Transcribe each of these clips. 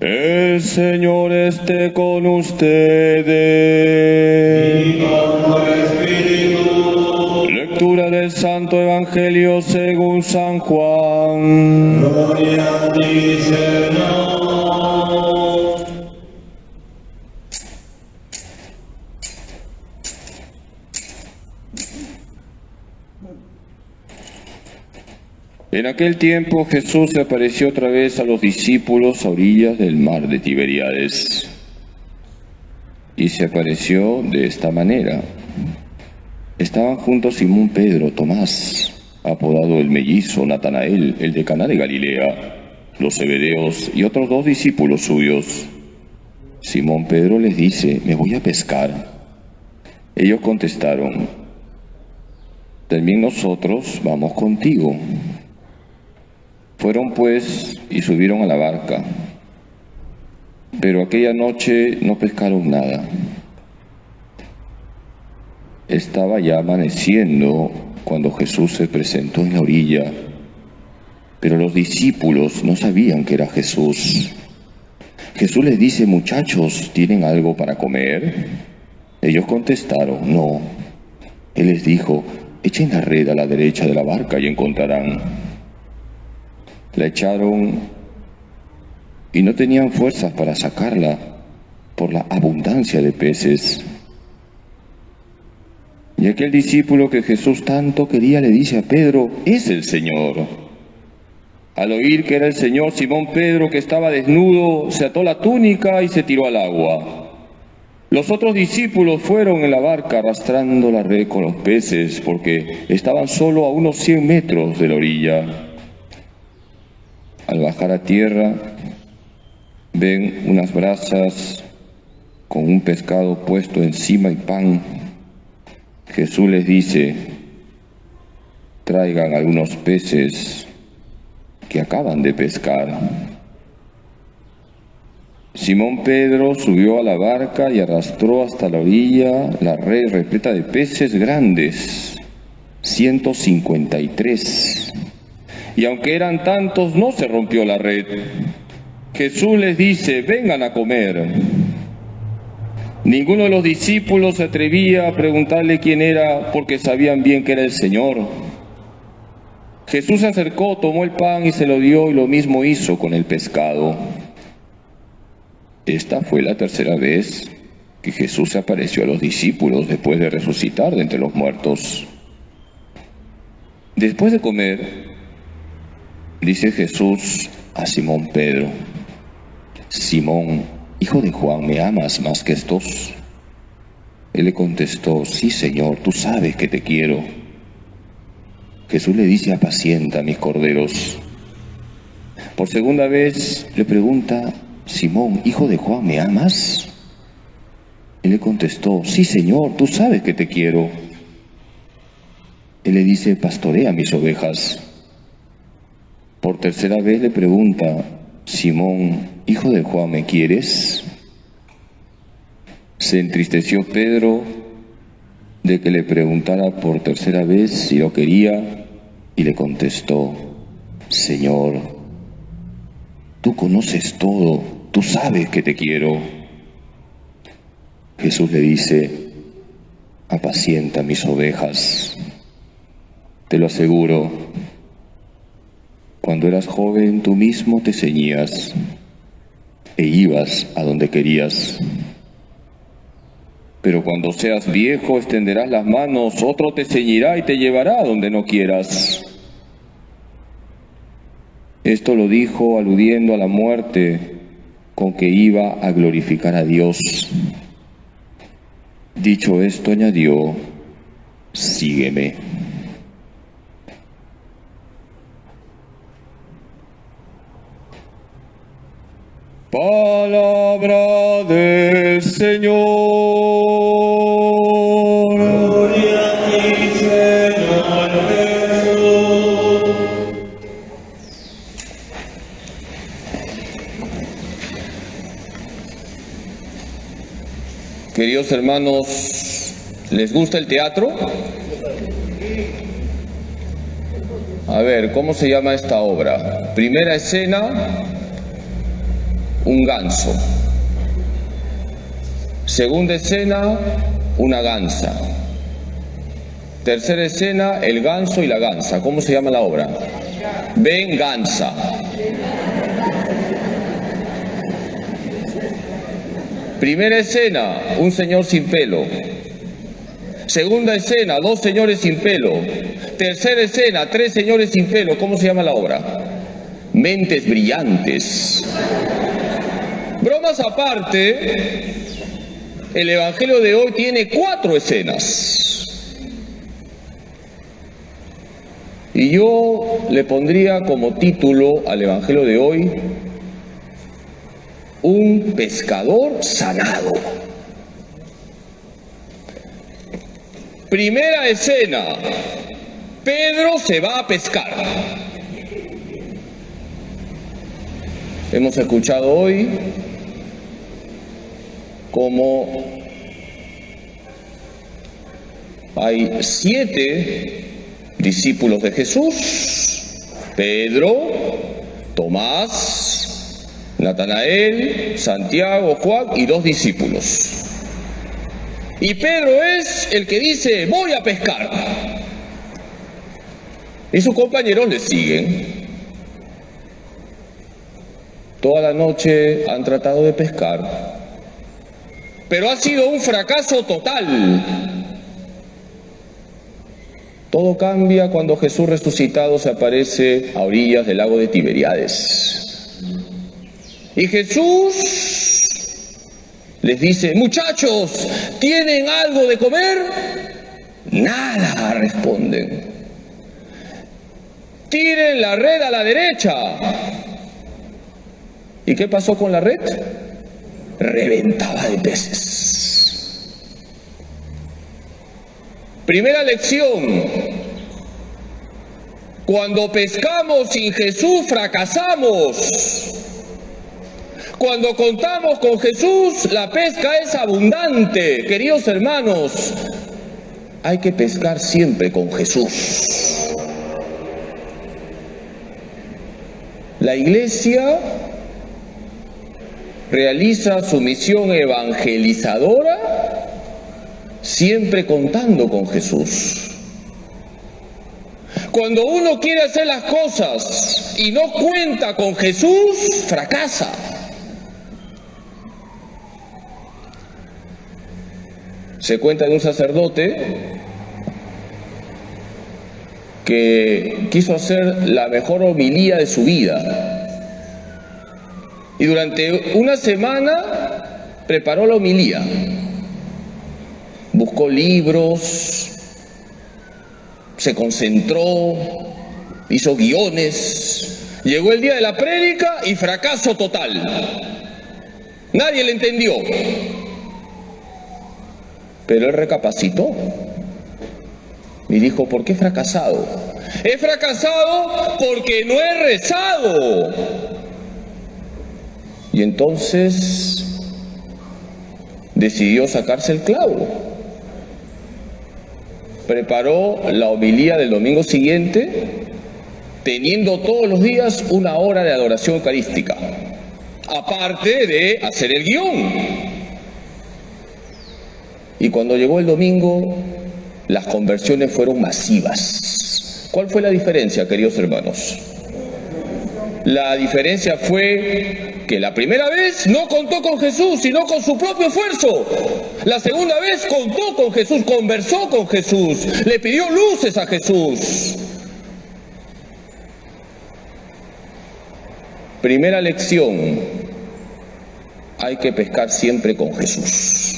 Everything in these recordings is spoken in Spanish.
El Señor esté con ustedes. Y con tu espíritu. Lectura del Santo Evangelio según San Juan. Gloria a ti, Señor. En aquel tiempo Jesús se apareció otra vez a los discípulos a orillas del mar de Tiberíades. Y se apareció de esta manera. Estaban juntos Simón Pedro, Tomás, apodado el mellizo, Natanael, el de Caná de Galilea, los Zebedeos y otros 2 discípulos suyos. Simón Pedro les dice: me voy a pescar. Ellos contestaron: también nosotros vamos contigo. Fueron pues y subieron a la barca, pero aquella noche no pescaron nada. Estaba ya amaneciendo cuando Jesús se presentó en la orilla, pero los discípulos no sabían que era Jesús. Jesús les dice: muchachos, ¿tienen algo para comer? Ellos contestaron: no. Él les dijo: echen la red a la derecha de la barca y encontrarán. La echaron y no tenían fuerzas para sacarla por la abundancia de peces. Y aquel discípulo que Jesús tanto quería le dice a Pedro: es el Señor. Al oír que era el Señor, Simón Pedro, que estaba desnudo, se ató la túnica y se tiró al agua. Los otros discípulos fueron en la barca arrastrando la red con los peces, porque estaban solo a unos 100 metros de la orilla. Al bajar a tierra, ven unas brasas con un pescado puesto encima y pan. Jesús les dice: traigan algunos peces que acaban de pescar. Simón Pedro subió a la barca y arrastró hasta la orilla la red repleta de peces grandes, 153. Y aunque eran tantos, no se rompió la red. Jesús les dice: vengan a comer. Ninguno de los discípulos se atrevía a preguntarle quién era, porque sabían bien que era el Señor. Jesús se acercó, tomó el pan y se lo dio, y lo mismo hizo con el pescado. Esta fue la tercera vez que Jesús se apareció a los discípulos después de resucitar de entre los muertos. Después de comer, dice Jesús a Simón Pedro: Simón, hijo de Juan, ¿me amas más que estos? Él le contestó: sí, Señor, tú sabes que te quiero. Jesús le dice: apacienta mis corderos. Por segunda vez le pregunta: Simón, hijo de Juan, ¿me amas? Él le contestó: sí, Señor, tú sabes que te quiero. Él le dice: pastorea mis ovejas. Por tercera vez le pregunta: Simón, hijo de Juan, ¿me quieres? Se entristeció Pedro de que le preguntara por tercera vez si lo quería, y le contestó: Señor, tú conoces todo, tú sabes que te quiero. Jesús le dice: apacienta mis ovejas. Te lo aseguro, cuando eras joven tú mismo te ceñías e ibas a donde querías. Pero cuando seas viejo extenderás las manos, otro te ceñirá y te llevará a donde no quieras. Esto lo dijo aludiendo a la muerte con que iba a glorificar a Dios. Dicho esto, añadió: sígueme. Palabra del Señor. Gloria a ti, Señor Jesús. Queridos hermanos, ¿les gusta el teatro? A ver, ¿cómo se llama esta obra? Primera escena, un ganso. Segunda escena, una gansa. Tercera escena, el ganso y la gansa. ¿Cómo se llama la obra? Venganza. Primera escena, un señor sin pelo. Segunda escena, dos señores sin pelo. Tercera escena, tres señores sin pelo. ¿Cómo se llama la obra? Mentes brillantes. Bromas aparte, el Evangelio de hoy tiene 4 escenas. Y yo le pondría como título al Evangelio de hoy: un pescador sanado. Primera escena, Pedro se va a pescar. Hemos escuchado hoy cómo hay 7 discípulos de Jesús: Pedro, Tomás, Natanael, Santiago, Juan y 2 discípulos. Y Pedro es el que dice: voy a pescar. Y sus compañeros le siguen. Toda la noche han tratado de pescar, pero ha sido un fracaso total. Todo cambia cuando Jesús resucitado se aparece a orillas del lago de Tiberíades. Y Jesús les dice: muchachos, ¿tienen algo de comer? Nada, responden. Tiren la red a la derecha. ¿Y qué pasó con la red? Reventaba de peces. Primera lección: cuando pescamos sin Jesús fracasamos. Cuando contamos con Jesús, la pesca es abundante. Queridos hermanos, hay que pescar siempre con Jesús. La Iglesia realiza su misión evangelizadora siempre contando con Jesús. Cuando uno quiere hacer las cosas y no cuenta con Jesús, fracasa. Se cuenta de un sacerdote que quiso hacer la mejor homilía de su vida. Y durante una semana preparó la homilía. Buscó libros, se concentró, hizo guiones. Llegó el día de la prédica y fracaso total. Nadie le entendió. Pero él recapacitó y dijo: ¿por qué he fracasado? He fracasado porque no he rezado. Y entonces decidió sacarse el clavo. Preparó la homilía del domingo siguiente, teniendo todos los días 1 hora de adoración eucarística, aparte de hacer el guión. Y cuando llegó el domingo, las conversiones fueron masivas. ¿Cuál fue la diferencia, queridos hermanos? La diferencia fue que la primera vez no contó con Jesús, sino con su propio esfuerzo. La segunda vez contó con Jesús, conversó con Jesús, le pidió luces a Jesús. Primera lección: hay que pescar siempre con Jesús.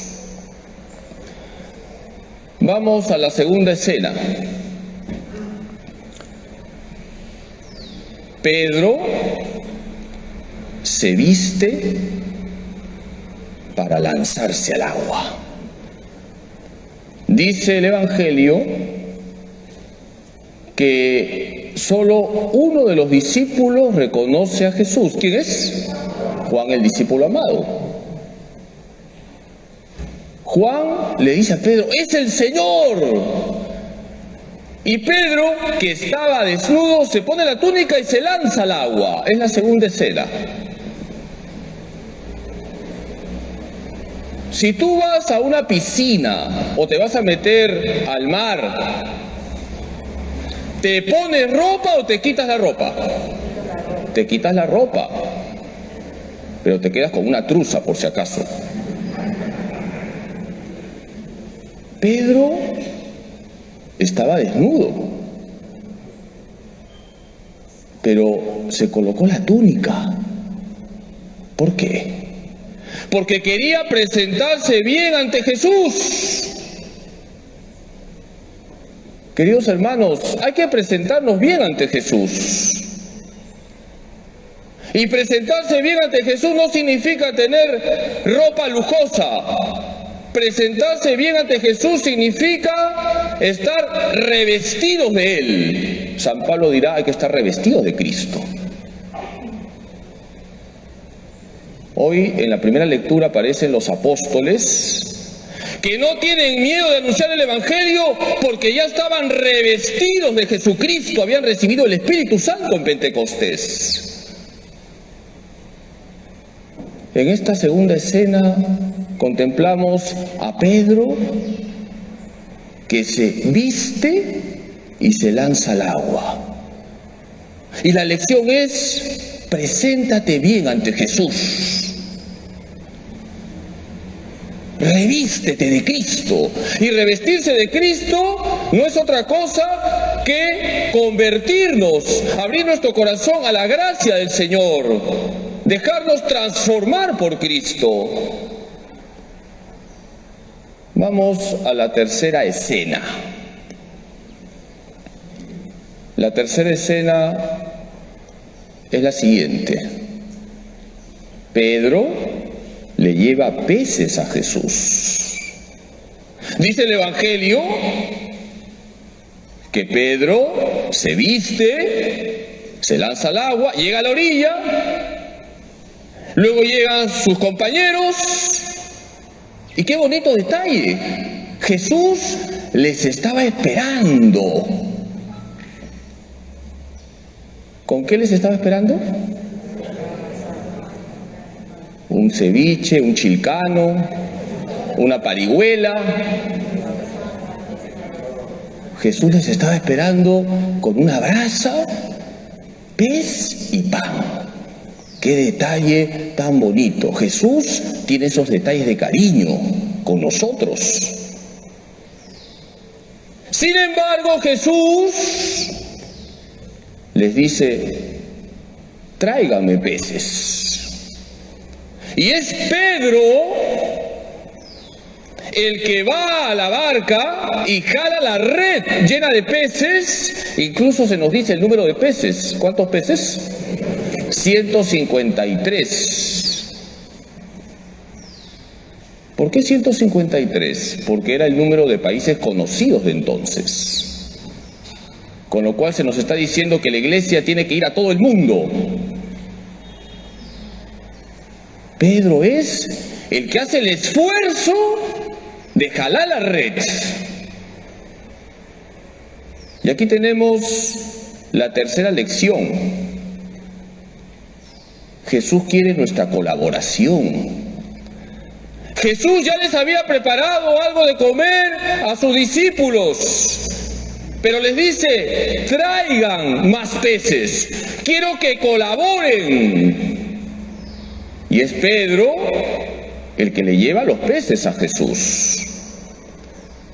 Vamos a la segunda escena. Pedro se viste para lanzarse al agua. Dice el Evangelio que solo uno de los discípulos reconoce a Jesús. ¿Quién es? Juan, el discípulo amado. Juan le dice a Pedro: ¡es el Señor! Y Pedro, que estaba desnudo, se pone la túnica y se lanza al agua. Es la segunda escena. Si tú vas a una piscina o te vas a meter al mar, ¿te pones ropa o te quitas la ropa? Te quitas la ropa, pero te quedas con una truza por si acaso. Pedro estaba desnudo, pero se colocó la túnica. ¿Por qué? Porque quería presentarse bien ante Jesús. Queridos hermanos, hay que presentarnos bien ante Jesús. Y presentarse bien ante Jesús no significa tener ropa lujosa. Presentarse bien ante Jesús significa estar revestidos de Él. San Pablo dirá, hay que estar revestidos de Cristo. Hoy en la primera lectura aparecen los apóstoles que no tienen miedo de anunciar el Evangelio porque ya estaban revestidos de Jesucristo, habían recibido el Espíritu Santo en Pentecostés. En esta segunda escena contemplamos a Pedro que se viste y se lanza al agua. Y la lección es: preséntate bien ante Jesús. Revístete de Cristo. Y revestirse de Cristo no es otra cosa que convertirnos, abrir nuestro corazón a la gracia del Señor, dejarnos transformar por Cristo. Vamos a la tercera escena. La tercera escena es la siguiente. Pedro le lleva peces a Jesús. Dice el Evangelio que Pedro se viste, se lanza al agua, llega a la orilla, luego llegan sus compañeros, y qué bonito detalle, Jesús les estaba esperando. ¿Con qué les estaba esperando? Un ceviche, un chilcano, una parihuela. Jesús les estaba esperando con una brasa, pez y pan. ¡Qué detalle tan bonito! Jesús tiene esos detalles de cariño con nosotros. Sin embargo, Jesús les dice: tráiganme peces. Y es Pedro el que va a la barca y jala la red llena de peces. Incluso se nos dice el número de peces. ¿Cuántos peces? 153. ¿Por qué 153? Porque era el número de países conocidos de entonces. Con lo cual se nos está diciendo que la iglesia tiene que ir a todo el mundo. Pedro es el que hace el esfuerzo de jalar la red. Y aquí tenemos la tercera lección. Jesús quiere nuestra colaboración. Jesús ya les había preparado algo de comer a sus discípulos, pero les dice: traigan más peces, quiero que colaboren. Y es Pedro el que le lleva los peces a Jesús.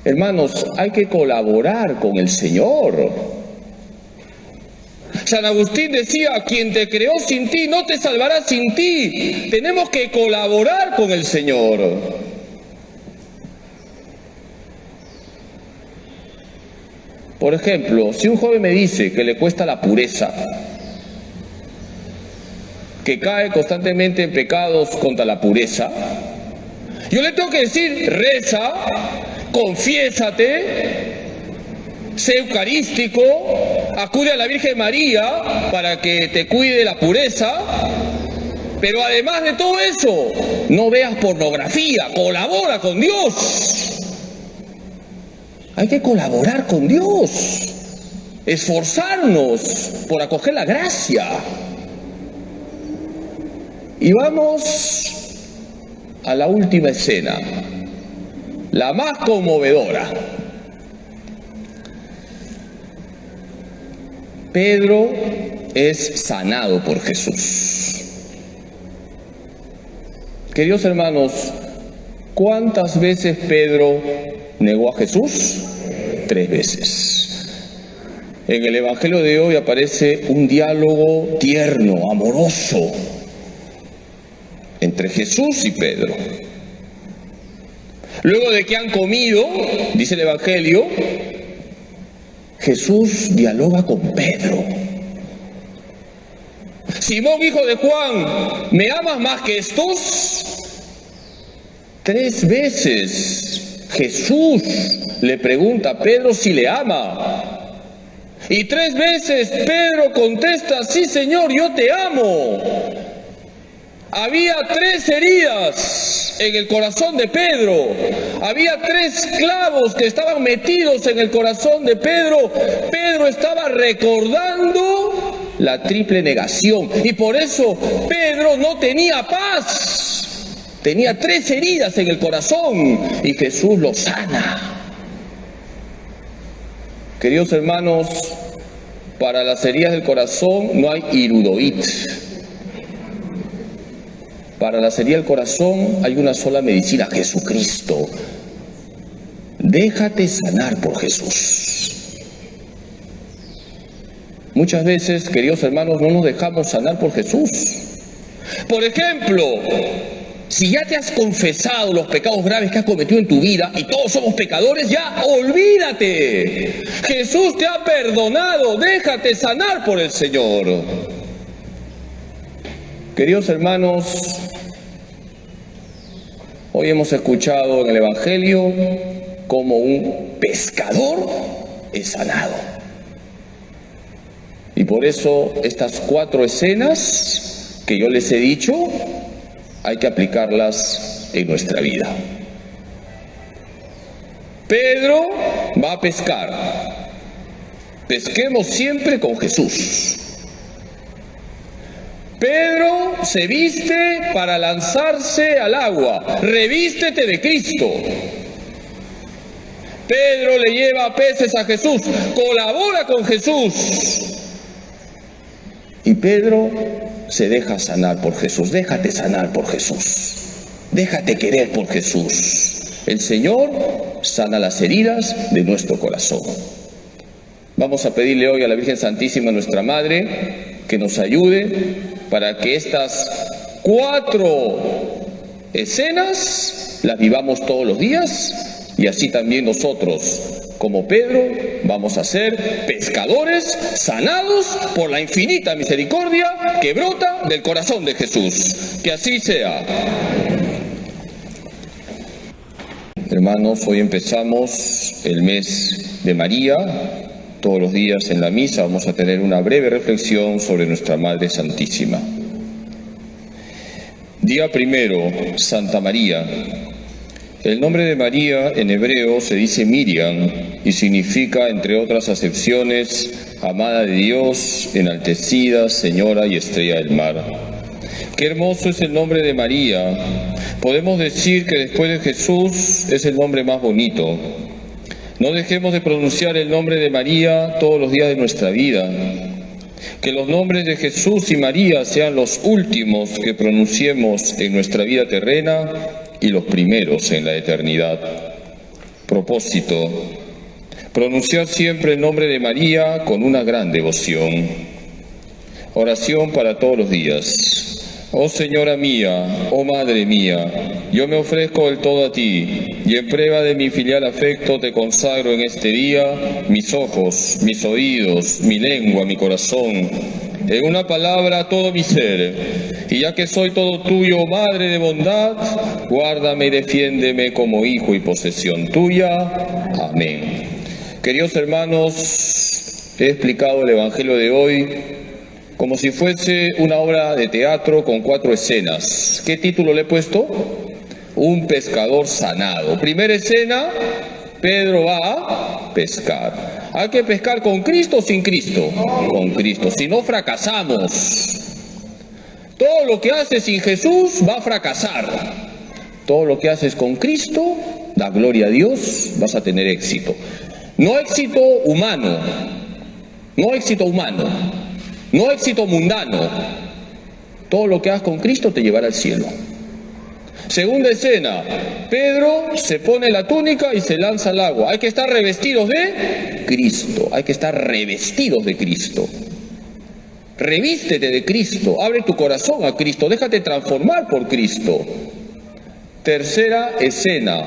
Hermanos, hay que colaborar con el Señor. San Agustín decía: quien te creó sin ti no te salvará sin ti. Tenemos que colaborar con el Señor. Por ejemplo, si un joven me dice que le cuesta la pureza, que cae constantemente en pecados contra la pureza, yo le tengo que decir: reza, confiésate, sé eucarístico, acude a la Virgen María para que te cuide la pureza, pero además de todo eso, no veas pornografía, colabora con Dios. Hay que colaborar con Dios, esforzarnos por acoger la gracia. Y vamos a la última escena, la más conmovedora. Pedro es sanado por Jesús. Queridos hermanos, ¿cuántas veces Pedro negó a Jesús? 3 veces. En el Evangelio de hoy aparece un diálogo tierno, amoroso, entre Jesús y Pedro. Luego de que han comido, dice el Evangelio, Jesús dialoga con Pedro. Simón, hijo de Juan, ¿me amas más que estos? 3 veces Jesús le pregunta a Pedro si le ama. Y 3 veces Pedro contesta, sí Señor, yo te amo. Había 3 heridas en el corazón de Pedro. Había 3 clavos que estaban metidos en el corazón de Pedro. Pedro estaba recordando la triple negación. Y por eso Pedro no tenía paz. Tenía 3 heridas en el corazón. Y Jesús lo sana. Queridos hermanos, para las heridas del corazón no hay Hirudoid. Para la heridas del corazón hay una sola medicina, Jesucristo. Déjate sanar por Jesús. Muchas veces, queridos hermanos, no nos dejamos sanar por Jesús. Por ejemplo, si ya te has confesado los pecados graves que has cometido en tu vida, y todos somos pecadores, ya olvídate. Jesús te ha perdonado, déjate sanar por el Señor. Queridos hermanos, hoy hemos escuchado en el Evangelio cómo un pescador es sanado. Y por eso estas 4 escenas que yo les he dicho, hay que aplicarlas en nuestra vida. Pedro va a pescar. Pesquemos siempre con Jesús. Pedro se viste para lanzarse al agua. Revístete de Cristo. Pedro le lleva peces a Jesús. Colabora con Jesús. Y Pedro se deja sanar por Jesús. Déjate sanar por Jesús. Déjate querer por Jesús. El Señor sana las heridas de nuestro corazón. Vamos a pedirle hoy a la Virgen Santísima, nuestra Madre, que nos ayude para que estas 4 escenas las vivamos todos los días, y así también nosotros, como Pedro, vamos a ser pescadores sanados por la infinita misericordia que brota del corazón de Jesús. Que así sea. Hermanos, hoy empezamos el mes de María. Todos los días en la misa vamos a tener una breve reflexión sobre nuestra Madre Santísima. Día primero, Santa María. El nombre de María en hebreo se dice Miriam y significa, entre otras acepciones, amada de Dios, enaltecida, señora y estrella del mar. Qué hermoso es el nombre de María. Podemos decir que después de Jesús es el nombre más bonito. No dejemos de pronunciar el nombre de María todos los días de nuestra vida. Que los nombres de Jesús y María sean los últimos que pronunciemos en nuestra vida terrena y los primeros en la eternidad. Propósito: pronunciar siempre el nombre de María con una gran devoción. Oración para todos los días. Oh Señora mía, oh Madre mía, yo me ofrezco del todo a ti, y en prueba de mi filial afecto te consagro en este día mis ojos, mis oídos, mi lengua, mi corazón, en una palabra todo mi ser. Y ya que soy todo tuyo, Madre de bondad, guárdame y defiéndeme como hijo y posesión tuya. Amén. Queridos hermanos, he explicado el Evangelio de hoy como si fuese una obra de teatro con 4 escenas. ¿Qué título le he puesto? Un pescador sanado. Primera escena, Pedro va a pescar. ¿Hay que pescar con Cristo o sin Cristo? Con Cristo. Si no, fracasamos. Todo lo que hace sin Jesús va a fracasar. Todo lo que haces con Cristo, da gloria a Dios, vas a tener éxito. No éxito humano, no éxito humano, no éxito mundano. Todo lo que hagas con Cristo te llevará al cielo. Segunda escena, Pedro se pone la túnica y se lanza al agua. Hay que estar revestidos de Cristo, hay que estar revestidos de Cristo. Revístete de Cristo, abre tu corazón a Cristo, déjate transformar por Cristo. Tercera escena,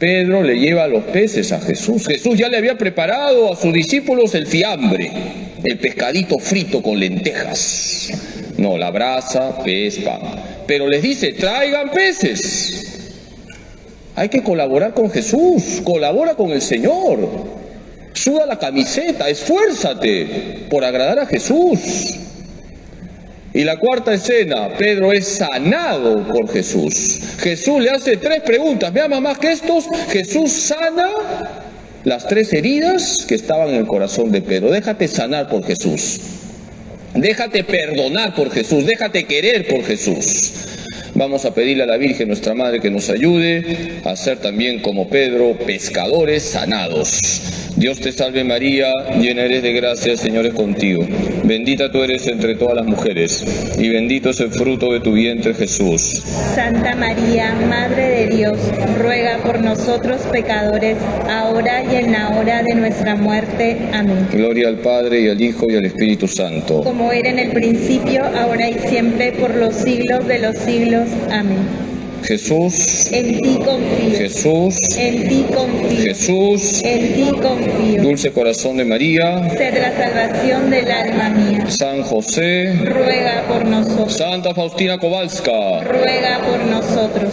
Pedro le lleva los peces a Jesús. Jesús ya le había preparado a sus discípulos el fiambre, el pescadito frito con lentejas. No, la brasa, pez, pan. Pero les dice, traigan peces. Hay que colaborar con Jesús, colabora con el Señor. Suda la camiseta, esfuérzate por agradar a Jesús. Y la cuarta escena, Pedro es sanado por Jesús. Jesús le hace 3 preguntas. ¿Me amas más que estos? Jesús sana las 3 heridas que estaban en el corazón de Pedro. Déjate sanar por Jesús. Déjate perdonar por Jesús. Déjate querer por Jesús. Vamos a pedirle a la Virgen, nuestra Madre, que nos ayude a ser también como Pedro, pescadores sanados. Dios te salve María, llena eres de gracia, el Señor es contigo. Bendita tú eres entre todas las mujeres, y bendito es el fruto de tu vientre, Jesús. Santa María, Madre de Dios, ruega por nosotros pecadores, ahora y en la hora de nuestra muerte. Amén. Gloria al Padre, y al Hijo, y al Espíritu Santo. Como era en el principio, ahora y siempre, por los siglos de los siglos. Amén. Jesús, En ti confío. Jesús, En ti confío. Jesús, En ti confío. dulce corazón de María, Sed la salvación del alma mía. San José, Ruega por nosotros. Santa Faustina Kowalska. Ruega por nosotros.